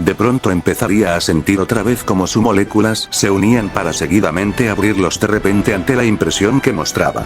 De pronto empezaría a sentir otra vez como sus moléculas se unían para seguidamente abrirlos de repente ante la impresión que mostraba.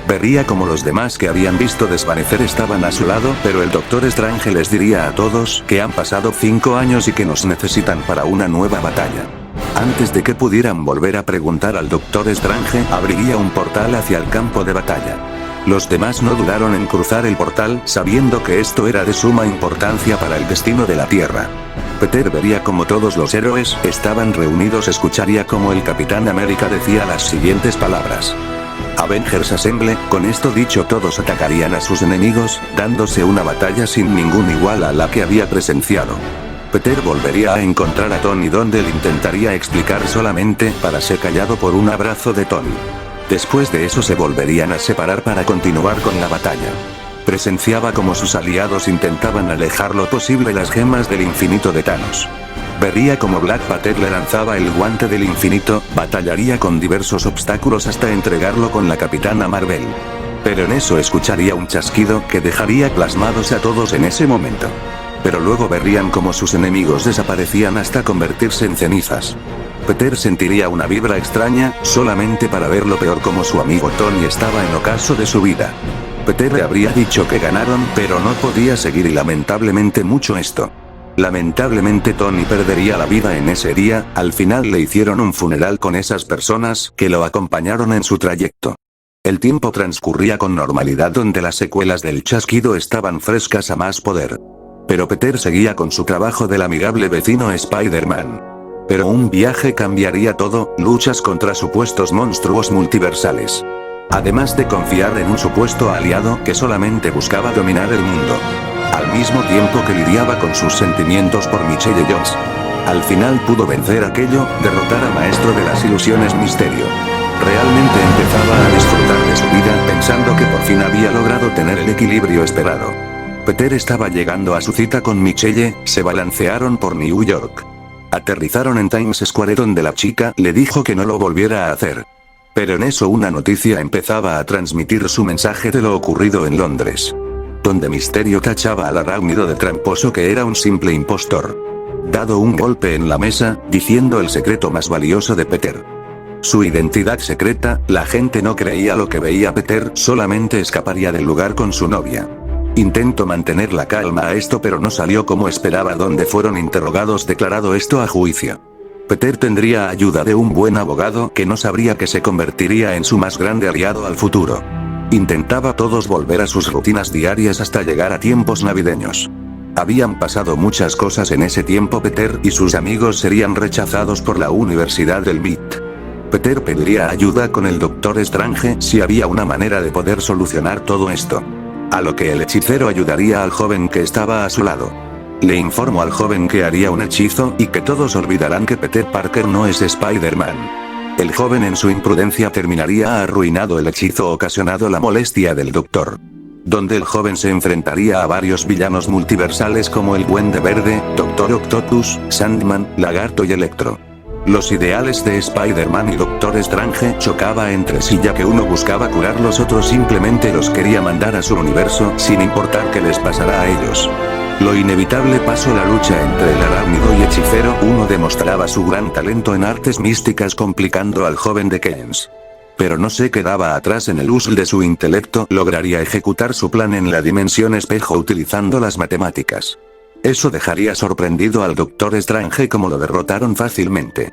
Vería como los demás que habían visto desvanecer estaban a su lado, pero el Doctor Strange les diría a todos que han pasado 5 años y que nos necesitan para una nueva batalla. Antes de que pudieran volver a preguntar al Doctor Strange, abriría un portal hacia el campo de batalla. Los demás no dudaron en cruzar el portal, sabiendo que esto era de suma importancia para el destino de la Tierra. Peter vería como todos los héroes estaban reunidos, escucharía como el Capitán América decía las siguientes palabras. Avengers Assemble, con esto dicho todos atacarían a sus enemigos, dándose una batalla sin ningún igual a la que había presenciado. Peter volvería a encontrar a Tony donde él intentaría explicar solamente para ser callado por un abrazo de Tony. Después de eso se volverían a separar para continuar con la batalla. Presenciaba como sus aliados intentaban alejar lo posible las gemas del infinito de Thanos. Vería como Black Panther le lanzaba el guante del infinito, batallaría con diversos obstáculos hasta entregarlo con la Capitana Marvel. Pero en eso escucharía un chasquido que dejaría plasmados a todos en ese momento. Pero luego verían como sus enemigos desaparecían hasta convertirse en cenizas. Peter sentiría una vibra extraña, solamente para ver lo peor como su amigo Tony estaba en ocaso de su vida. Peter le habría dicho que ganaron, pero no podía seguir y lamentablemente mucho esto. Lamentablemente Tony perdería la vida en ese día, al final le hicieron un funeral con esas personas que lo acompañaron en su trayecto. El tiempo transcurría con normalidad donde las secuelas del chasquido estaban frescas a más poder. Pero Peter seguía con su trabajo del amigable vecino Spider-Man. Pero un viaje cambiaría todo, luchas contra supuestos monstruos multiversales. Además de confiar en un supuesto aliado que solamente buscaba dominar el mundo. Al mismo tiempo que lidiaba con sus sentimientos por Michelle Jones. Al final pudo vencer aquello, derrotar al maestro de las ilusiones Misterio. Realmente empezaba a disfrutar de su vida pensando que por fin había logrado tener el equilibrio esperado. Peter estaba llegando a su cita con Michelle, se balancearon por New York. Aterrizaron en Times Square donde la chica le dijo que no lo volviera a hacer. Pero en eso una noticia empezaba a transmitir su mensaje de lo ocurrido en Londres. Donde Misterio tachaba al arácnido de tramposo que era un simple impostor. Dado un golpe en la mesa, diciendo el secreto más valioso de Peter. Su identidad secreta, la gente no creía lo que veía Peter, solamente escaparía del lugar con su novia. Intentó mantener la calma a esto pero no salió como esperaba donde fueron interrogados declarado esto a juicio. Peter tendría ayuda de un buen abogado que no sabría que se convertiría en su más grande aliado al futuro. Intentaba todos volver a sus rutinas diarias hasta llegar a tiempos navideños. Habían pasado muchas cosas en ese tiempo. Peter y sus amigos serían rechazados por la Universidad del MIT. Peter pediría ayuda con el Doctor Strange si había una manera de poder solucionar todo esto. A lo que el hechicero ayudaría al joven que estaba a su lado. Le informó al joven que haría un hechizo y que todos olvidarán que Peter Parker no es Spider-Man. El joven en su imprudencia terminaría arruinado el hechizo ocasionado la molestia del doctor. Donde el joven se enfrentaría a varios villanos multiversales como el Duende Verde, Doctor Octopus, Sandman, Lagarto y Electro. Los ideales de Spider-Man y Doctor Strange chocaba entre sí ya que uno buscaba curar, los otros simplemente los quería mandar a su universo sin importar qué les pasara a ellos. Lo inevitable pasó la lucha entre el arácnido y hechicero. Uno demostraba su gran talento en artes místicas complicando al joven de Keynes. Pero no se quedaba atrás en el uso de su intelecto, lograría ejecutar su plan en la dimensión espejo utilizando las matemáticas. Eso dejaría sorprendido al Doctor Strange como lo derrotaron fácilmente.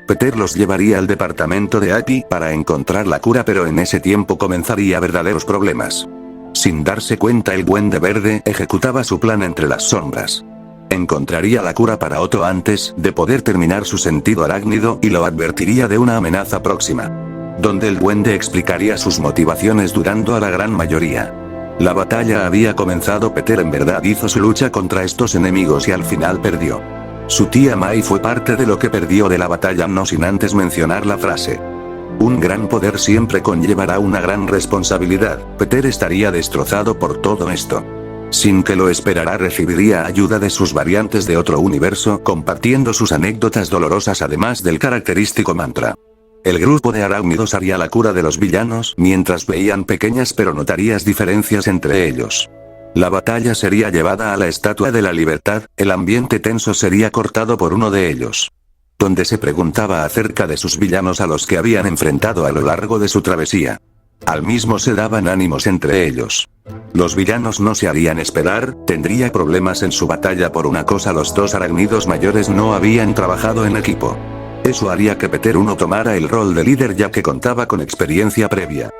Peter los llevaría al departamento de Happy para encontrar la cura, pero en ese tiempo comenzaría verdaderos problemas. Sin darse cuenta el Duende Verde ejecutaba su plan entre las sombras. Encontraría la cura para Otto antes de poder terminar su sentido arácnido y lo advertiría de una amenaza próxima. Donde el duende explicaría sus motivaciones durando a la gran mayoría. La batalla había comenzado. Peter en verdad hizo su lucha contra estos enemigos y al final perdió. Su tía May fue parte de lo que perdió de la batalla, no sin antes mencionar la frase. Un gran poder siempre conllevará una gran responsabilidad. Peter estaría destrozado por todo esto. Sin que lo esperara recibiría ayuda de sus variantes de otro universo compartiendo sus anécdotas dolorosas además del característico mantra. El grupo de arácnidos haría la cura de los villanos mientras veían pequeñas pero notarías diferencias entre ellos. La batalla sería llevada a la Estatua de la Libertad, el ambiente tenso sería cortado por uno de ellos, donde se preguntaba acerca de sus villanos a los que habían enfrentado a lo largo de su travesía. Al mismo se daban ánimos entre ellos. Los villanos no se harían esperar, tendría problemas en su batalla por una cosa: los dos arácnidos mayores no habían trabajado en equipo. Eso haría que Peter 1 tomara el rol de líder ya que contaba con experiencia previa.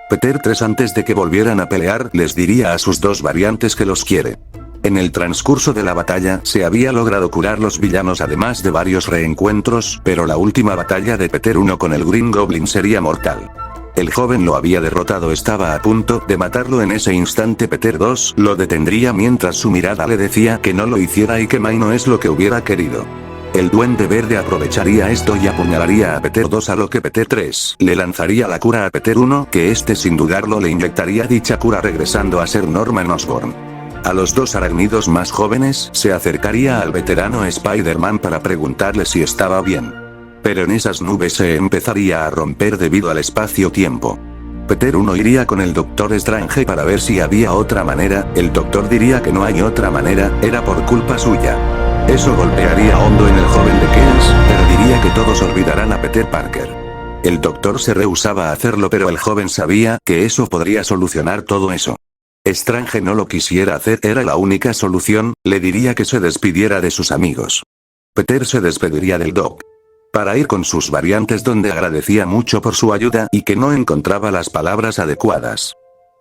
Peter 3 antes de que volvieran a pelear les diría a sus dos variantes que los quiere. En el transcurso de la batalla se había logrado curar los villanos además de varios reencuentros, pero la última batalla de Peter 1 con el Green Goblin sería mortal. El joven lo había derrotado, estaba a punto de matarlo en ese instante. Peter 2 lo detendría mientras su mirada le decía que no lo hiciera y que May no es lo que hubiera querido. El Duende Verde aprovecharía esto y apuñalaría a Peter 2, a lo que Peter 3 le lanzaría la cura a Peter 1, que este sin dudarlo le inyectaría dicha cura regresando a ser Norman Osborn. A los dos arácnidos más jóvenes se acercaría al veterano Spider-Man para preguntarle si estaba bien. Pero en esas nubes se empezaría a romper debido al espacio-tiempo. Peter 1 iría con el Doctor Strange para ver si había otra manera, el doctor diría que no hay otra manera, era por culpa suya. Eso golpearía hondo en el joven de Chaos, pero diría que todos olvidarán a Peter Parker. El doctor se rehusaba a hacerlo, pero el joven sabía que eso podría solucionar todo eso. Strange no lo quisiera hacer, era la única solución, le diría que se despidiera de sus amigos. Peter se despediría del Doc para ir con sus variantes, donde agradecía mucho por su ayuda y que no encontraba las palabras adecuadas.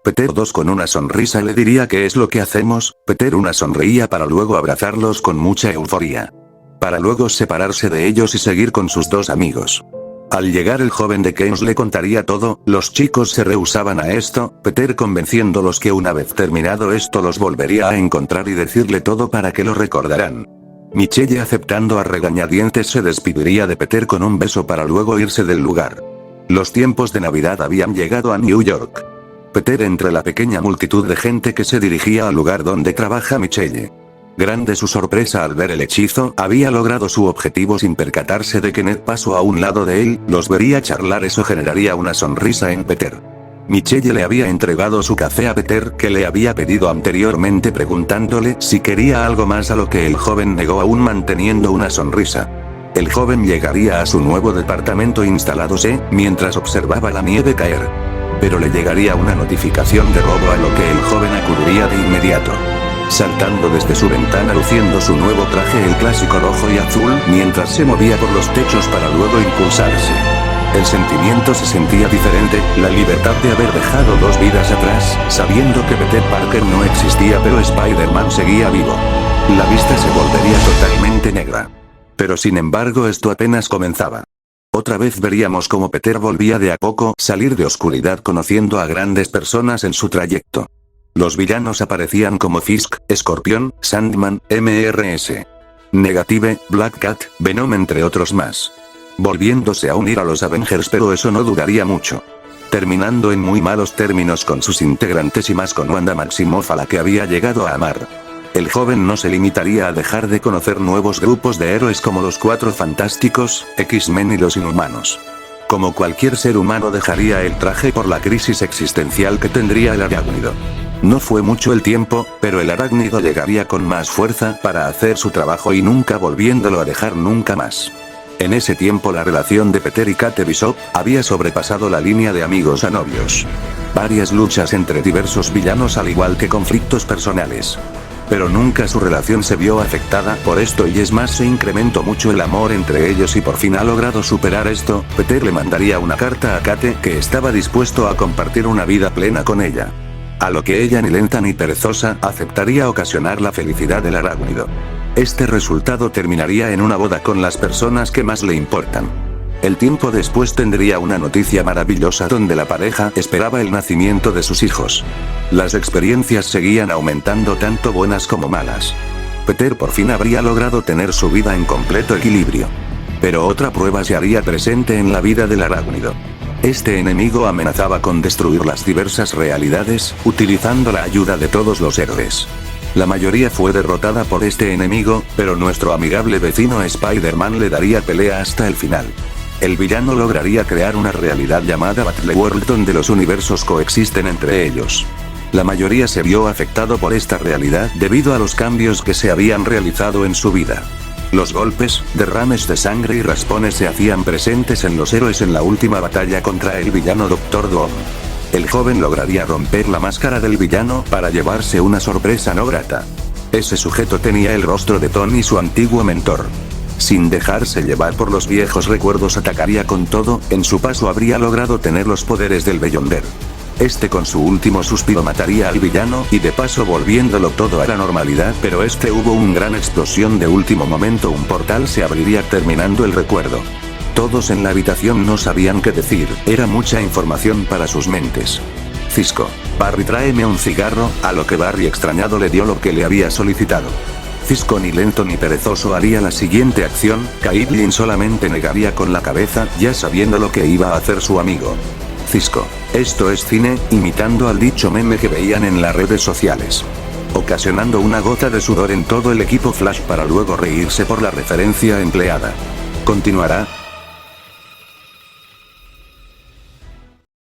Peter 2 con una sonrisa le diría ¿qué es lo que hacemos? Peter 1 sonreía para luego abrazarlos con mucha euforia, para luego separarse de ellos y seguir con sus dos amigos. Al llegar el joven de Chaos le contaría todo, los chicos se rehusaban a esto, Peter convenciéndolos que una vez terminado esto los volvería a encontrar y decirle todo para que lo recordarán. Michelle aceptando a regañadientes se despediría de Peter con un beso para luego irse del lugar. Los tiempos de Navidad habían llegado a New York. Peter entre la pequeña multitud de gente que se dirigía al lugar donde trabaja Michelle. Grande su sorpresa al ver el hechizo, había logrado su objetivo sin percatarse de que Ned pasó a un lado de él, los vería charlar, eso generaría una sonrisa en Peter. Michelle le había entregado su café a Peter que le había pedido anteriormente preguntándole si quería algo más, a lo que el joven negó aún manteniendo una sonrisa. El joven llegaría a su nuevo departamento instalándose, mientras observaba la nieve caer. Pero le llegaría una notificación de robo, a lo que el joven acudiría de inmediato, saltando desde su ventana luciendo su nuevo traje, el clásico rojo y azul, mientras se movía por los techos para luego impulsarse. El sentimiento se sentía diferente, la libertad de haber dejado dos vidas atrás, sabiendo que Peter Parker no existía pero Spider-Man seguía vivo. La vista se volvería totalmente negra. Pero sin embargo esto apenas comenzaba. Otra vez veríamos cómo Peter volvía de a poco salir de oscuridad conociendo a grandes personas en su trayecto. Los villanos aparecían como Fisk, Escorpión, Sandman, Mrs. Negative, Black Cat, Venom entre otros más. Volviéndose a unir a los Avengers, pero eso no duraría mucho. Terminando en muy malos términos con sus integrantes y más con Wanda Maximoff, a la que había llegado a amar. El joven no se limitaría a dejar de conocer nuevos grupos de héroes como los Cuatro Fantásticos, X-Men y los Inhumanos. Como cualquier ser humano dejaría el traje por la crisis existencial que tendría el arácnido. No fue mucho el tiempo, pero el arácnido llegaría con más fuerza para hacer su trabajo y nunca volviéndolo a dejar nunca más. En ese tiempo la relación de Peter y Kate Bishop había sobrepasado la línea de amigos a novios. Varias luchas entre diversos villanos al igual que conflictos personales. Pero nunca su relación se vio afectada por esto y es más se incrementó mucho el amor entre ellos y por fin ha logrado superar esto, Peter le mandaría una carta a Kate que estaba dispuesto a compartir una vida plena con ella. A lo que ella ni lenta ni perezosa aceptaría ocasionar la felicidad del arácnido. Este resultado terminaría en una boda con las personas que más le importan. El tiempo después tendría una noticia maravillosa donde la pareja esperaba el nacimiento de sus hijos. Las experiencias seguían aumentando tanto buenas como malas. Peter por fin habría logrado tener su vida en completo equilibrio. Pero otra prueba se haría presente en la vida del arácnido. Este enemigo amenazaba con destruir las diversas realidades, utilizando la ayuda de todos los héroes. La mayoría fue derrotada por este enemigo, pero nuestro amigable vecino Spider-Man le daría pelea hasta el final. El villano lograría crear una realidad llamada Battleworld donde los universos coexisten entre ellos. La mayoría se vio afectado por esta realidad debido a los cambios que se habían realizado en su vida. Los golpes, derrames de sangre y raspones se hacían presentes en los héroes en la última batalla contra el villano Dr. Doom. El joven lograría romper la máscara del villano para llevarse una sorpresa no grata. Ese sujeto tenía el rostro de Tony, su antiguo mentor. Sin dejarse llevar por los viejos recuerdos, atacaría con todo. En su paso habría logrado tener los poderes del Beyonder. Este con su último suspiro mataría al villano y de paso volviéndolo todo a la normalidad, pero hubo una gran explosión de último momento, un portal se abriría terminando el recuerdo. Todos en la habitación no sabían qué decir, era mucha información para sus mentes. Cisco, Barry, tráeme un cigarro, a lo que Barry extrañado le dio lo que le había solicitado. Cisco ni lento ni perezoso haría la siguiente acción, Caitlin solamente negaría con la cabeza, ya sabiendo lo que iba a hacer su amigo. Cisco, esto es cine, imitando al dicho meme que veían en las redes sociales. Ocasionando una gota de sudor en todo el equipo Flash para luego reírse por la referencia empleada. Continuará.